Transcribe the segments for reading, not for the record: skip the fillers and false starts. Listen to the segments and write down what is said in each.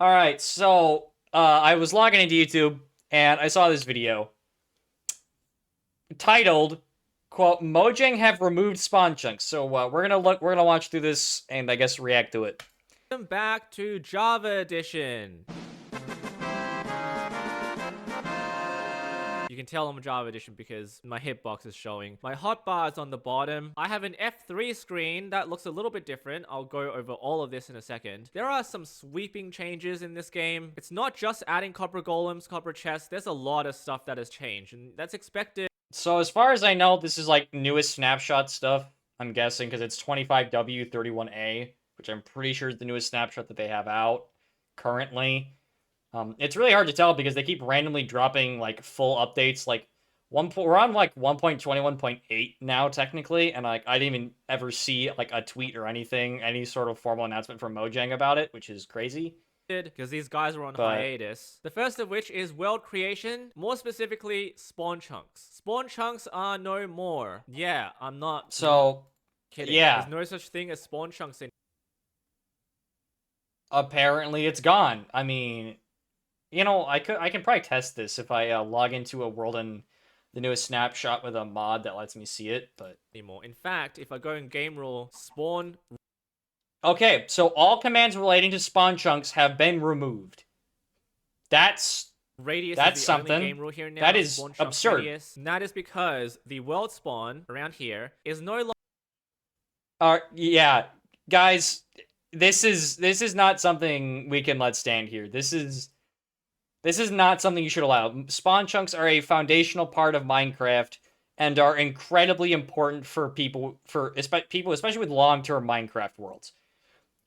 All right, so I was logging into YouTube and I saw this video titled "quote Mojang have removed spawn chunks." So we're gonna watch through this and I guess react to it. Welcome back to Java Edition. You can tell I'm a Java Edition because my hitbox is showing. My hotbar is on the bottom. I have an F3 screen that looks a little bit different. I'll go over all of this in a second. There are some sweeping changes in this game. It's not just adding copper golems, copper chests. There's a lot of stuff that has changed, and that's expected. So as far as I know, this is like newest snapshot stuff. I'm guessing because it's 25W31A, which I'm pretty sure is the newest snapshot that they have out currently. It's really hard to tell because they keep randomly dropping like full updates. Like we're on like 1.21.8 now technically, and like I didn't even ever see like a tweet or anything, any sort of formal announcement from Mojang about it, which is crazy. Because these guys are on But hiatus. The first of which is world creation, more specifically spawn chunks. Spawn chunks are no more. Yeah, I'm not kidding. Yeah, There's no such thing as spawn chunks in. apparently it's gone. I mean, you know, I can probably test this if I log into a world in the newest snapshot with a mod that lets me see it, but Anymore. In fact, if I go in game rule, spawn. okay, so all commands relating to spawn chunks have been removed. That's Radius that's is the something. only game rule here now. That is Spawn chunk absurd. radius. And that is because the world spawn around here is no longer. Yeah, guys, this is not something we can let stand here. This is not something you should allow. Spawn chunks are a foundational part of Minecraft and are incredibly important for people, especially with long-term Minecraft worlds.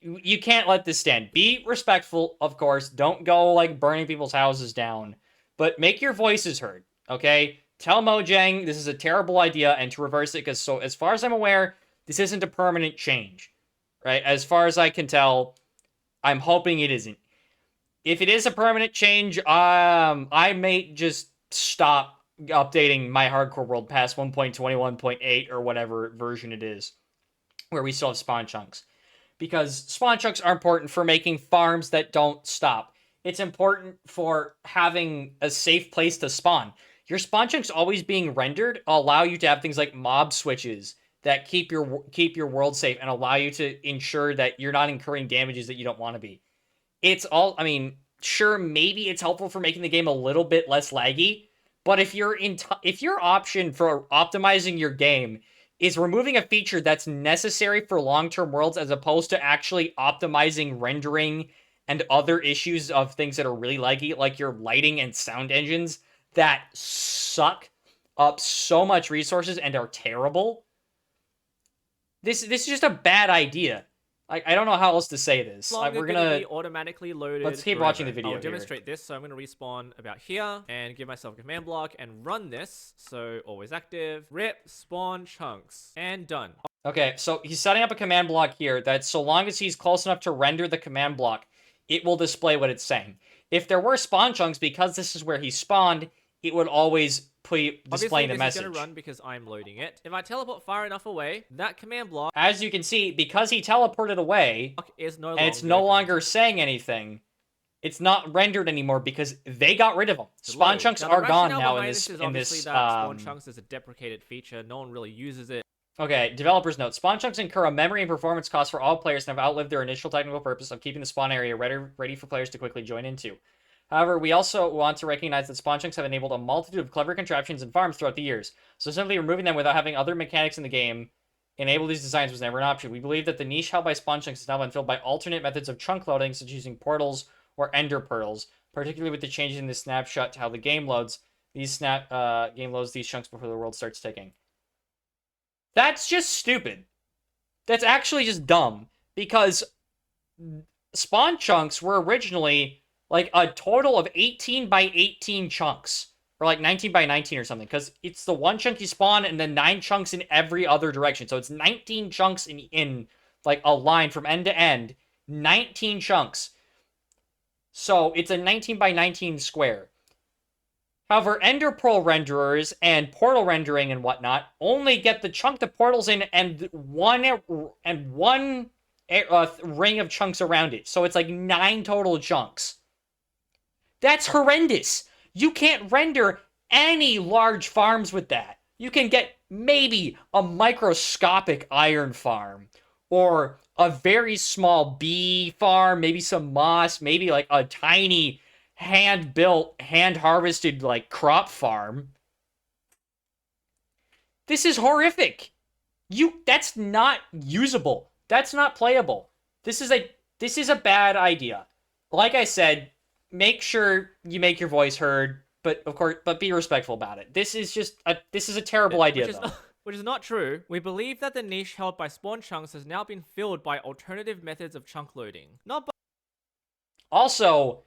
You can't let this stand. Be respectful, of course. Don't go like burning people's houses down, but make your voices heard. Okay, tell Mojang this is a terrible idea and to reverse it. Because so as far as I'm aware, this isn't a permanent change, right? As far as I can tell, I'm hoping it isn't. If it is a permanent change, I may just stop updating my hardcore world past 1.21.8 or whatever version it is, where we still have spawn chunks. Because spawn chunks are important for making farms that don't stop. It's important for having a safe place to spawn. Your spawn chunks always being rendered allow you to have things like mob switches that keep your world safe and allow you to ensure that you're not incurring damages that you don't want to be. It's all, I mean, sure, maybe it's helpful for making the game a little bit less laggy, but if your option for optimizing your game is removing a feature that's necessary for long-term worlds as opposed to actually optimizing rendering and other issues of things that are really laggy, like your lighting and sound engines that suck up so much resources and are terrible. This is just a bad idea. Like, I don't know how else to say this. Like, we're gonna be automatically loaded. let's keep forever. watching the video. I'll demonstrate this. So I'm gonna respawn about here and give myself a command block and run this. So always active. Rip spawn chunks and done. Okay, so he's setting up a command block here that so long as he's close enough to render the command block, it will display what it's saying. If there were spawn chunks, because this is where he spawned, it would always display the message. Obviously, this is going to run because I'm loading it. If I teleport far enough away, that command block, as you can see, because he teleported away, is no and longer it's no longer saying anything, it's not rendered anymore because they got rid of them. Spawn chunks are gone now in this. Spawn chunks is a deprecated feature. No one really uses it. Okay, developers note, spawn chunks incur a memory and performance cost for all players and have outlived their initial technical purpose of keeping the spawn area ready for players to quickly join into. However, we also want to recognize that spawn chunks have enabled a multitude of clever contraptions and farms throughout the years, so simply removing them without having other mechanics in the game enable these designs was never an option. We believe that the niche held by spawn chunks has now been filled by alternate methods of chunk loading, such as using portals or ender pearls, particularly with the changes in the snapshot to how the game loads. Game loads these chunks before the world starts ticking. That's just stupid. That's actually just dumb, because spawn chunks were originally like a total of 18 by 18 chunks, or like 19 by 19 or something, because it's the one chunk you spawn and then 9 chunks in every other direction. So it's 19 chunks in like a line from end to end, 19 chunks. So it's a 19 by 19 square. However, ender pearl renderers and portal rendering and whatnot only get the chunk the portals in and one ring of chunks around it. So it's like 9 total chunks. That's horrendous. You can't render any large farms with that. You can get maybe a microscopic iron farm or a very small bee farm, maybe some moss, maybe like a tiny hand-built, hand-harvested like crop farm. This is horrific. That's not usable. That's not playable. This is a bad idea. Like I said, make sure you make your voice heard, but of course, but be respectful about it. This is a terrible idea though. Which is not true. We believe that the niche held by spawn chunks has now been filled by alternative methods of chunk loading. Not by Also,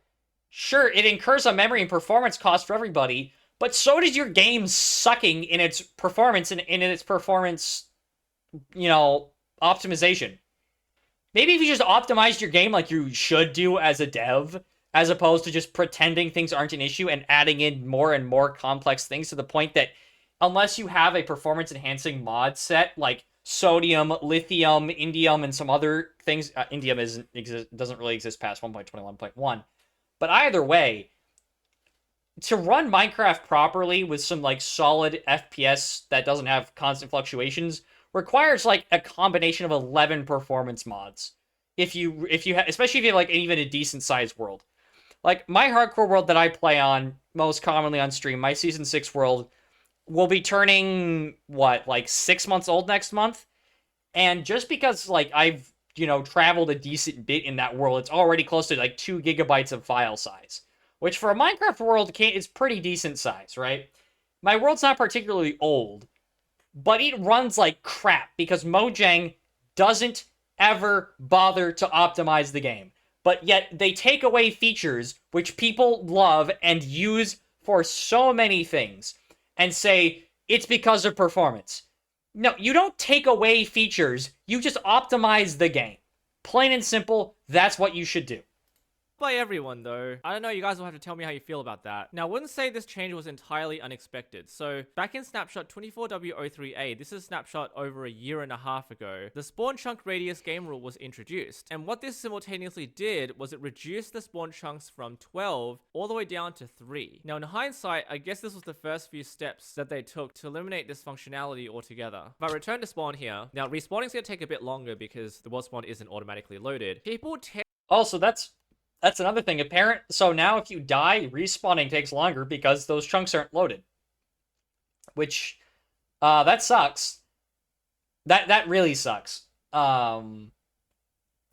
sure, it incurs a memory and performance cost for everybody, but so does your game sucking in its performance and in its performance, optimization. Maybe if you just optimized your game like you should do as a dev, as opposed to just pretending things aren't an issue and adding in more and more complex things to the point that unless you have a performance enhancing mod set like sodium, lithium, indium, and some other things, indium doesn't really exist past 1.21.1. But either way, to run Minecraft properly with some like solid FPS that doesn't have constant fluctuations requires like a combination of 11 performance mods. Especially if you have like even a decent sized world. Like my hardcore world that I play on most commonly on stream, my season 6 world will be turning like 6 months old next month. And just because like I've, traveled a decent bit in that world, it's already close to like 2 gigabytes of file size, which for a Minecraft world is pretty decent size, right? My world's not particularly old, but it runs like crap because Mojang doesn't ever bother to optimize the game. But yet they take away features which people love and use for so many things and say it's because of performance. No, you don't take away features, you just optimize the game. Plain and simple, that's what you should do. by everyone though. I don't know, you guys will have to tell me how you feel about that. Now, I wouldn't say this change was entirely unexpected. So, back in snapshot 24W03A, this is a snapshot over a year and a half ago, the spawn chunk radius game rule was introduced. And what this simultaneously did was it reduced the spawn chunks from 12 all the way down to 3. Now, in hindsight, I guess this was the first few steps that they took to eliminate this functionality altogether. If I return to spawn here, now respawning's gonna take a bit longer because the world spawn isn't automatically loaded. People tend Also, that's another thing. So now if you die, respawning takes longer because those chunks aren't loaded. Which, that sucks. That really sucks. I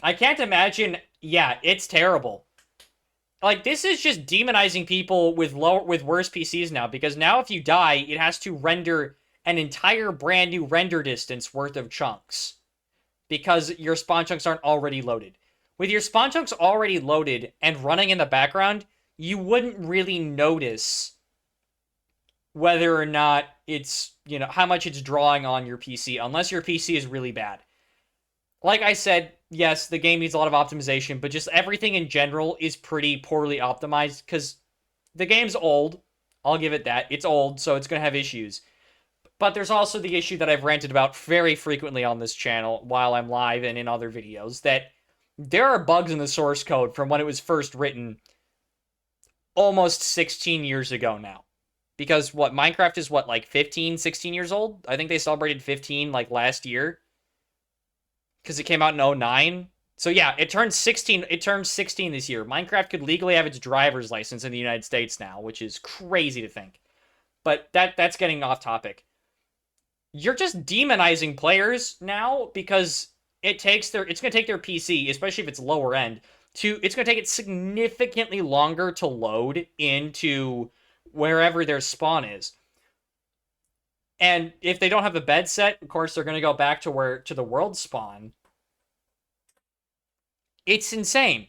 can't imagine. Yeah, it's terrible. Like, this is just demonizing people with worse PCs now, because now if you die, it has to render an entire brand new render distance worth of chunks because your spawn chunks aren't already loaded. With your spawn chunks already loaded and running in the background, you wouldn't really notice whether or not it's, how much it's drawing on your PC, unless your PC is really bad. Like I said, yes, the game needs a lot of optimization, but just everything in general is pretty poorly optimized, because the game's old. I'll give it that. It's old, so it's going to have issues. But there's also the issue that I've ranted about very frequently on this channel while I'm live and in other videos, that there are bugs in the source code from when it was first written almost 16 years ago now. Because Minecraft is like 15, 16 years old? I think they celebrated 15 like last year. Because it came out in 2009. So yeah, it turns 16 this year. Minecraft could legally have its driver's license in the United States now, which is crazy to think. But that's getting off topic. You're just demonizing players now because it's going to take their PC, especially if it's lower end, it's going to take it significantly longer to load into wherever their spawn is. And if they don't have a bed set, of course, they're going to go back to the world spawn. It's insane.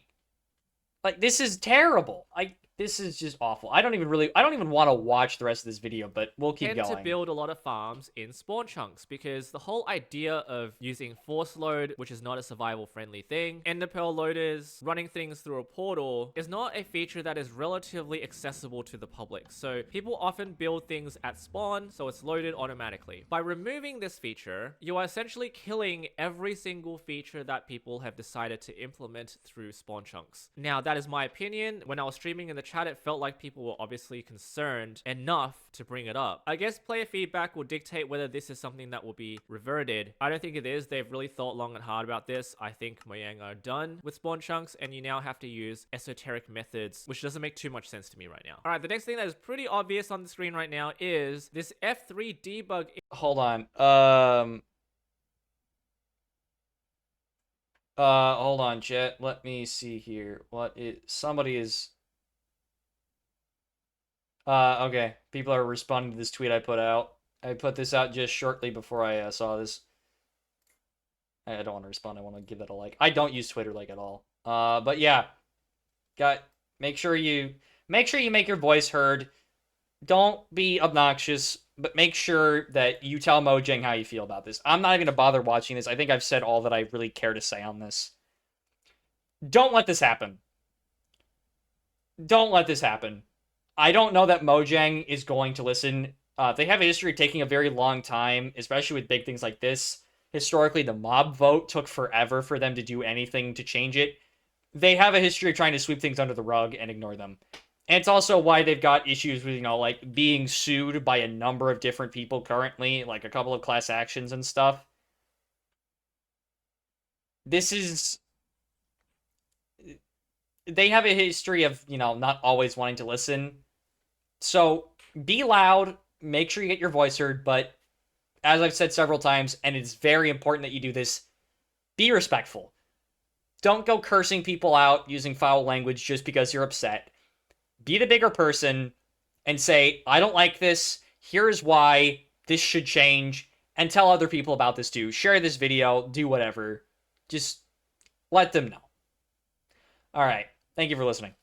Like, this is terrible. This is just awful. I don't even want to watch the rest of this video, but we'll keep Tend to going. build a lot of farms in spawn chunks because the whole idea of using force load, which is not a survival friendly thing, ender pearl loaders, running things through a portal is not a feature that is relatively accessible to the public. So people often build things at spawn so it's loaded automatically. By removing this feature, you are essentially killing every single feature that people have decided to implement through spawn chunks. Now that is my opinion. When I was streaming in the chat, it felt like people were obviously concerned enough to bring it up. I guess player feedback will dictate whether this is something that will be reverted. I don't think it is. They've really thought long and hard about this. I think Mojang are done with spawn chunks and you now have to use esoteric methods, which doesn't make too much sense to me right now. All right, the next thing that is pretty obvious on the screen right now is this F3 debug. Hold on. Hold on, chat. Let me see here. Somebody is... okay. People are responding to this tweet I put out. I put this out just shortly before I saw this. I don't want to respond. I want to give that a like. I don't use Twitter like at all. But yeah, make sure you make your voice heard. Don't be obnoxious, but make sure that you tell Mojang how you feel about this. I'm not even gonna bother watching this. I think I've said all that I really care to say on this. Don't let this happen. Don't let this happen. I don't know that Mojang is going to listen. They have a history of taking a very long time, especially with big things like this. Historically, the mob vote took forever for them to do anything to change it. They have a history of trying to sweep things under the rug and ignore them. And it's also why they've got issues with, like being sued by a number of different people currently, like a couple of class actions and stuff. This is... They have a history of, not always wanting to listen. So be loud, make sure you get your voice heard, but as I've said several times, and it's very important that you do this, be respectful. Don't go cursing people out using foul language just because you're upset. Be the bigger person and say, I don't like this, here's why, this should change, and tell other people about this too. Share this video, do whatever. Just let them know. Alright, thank you for listening.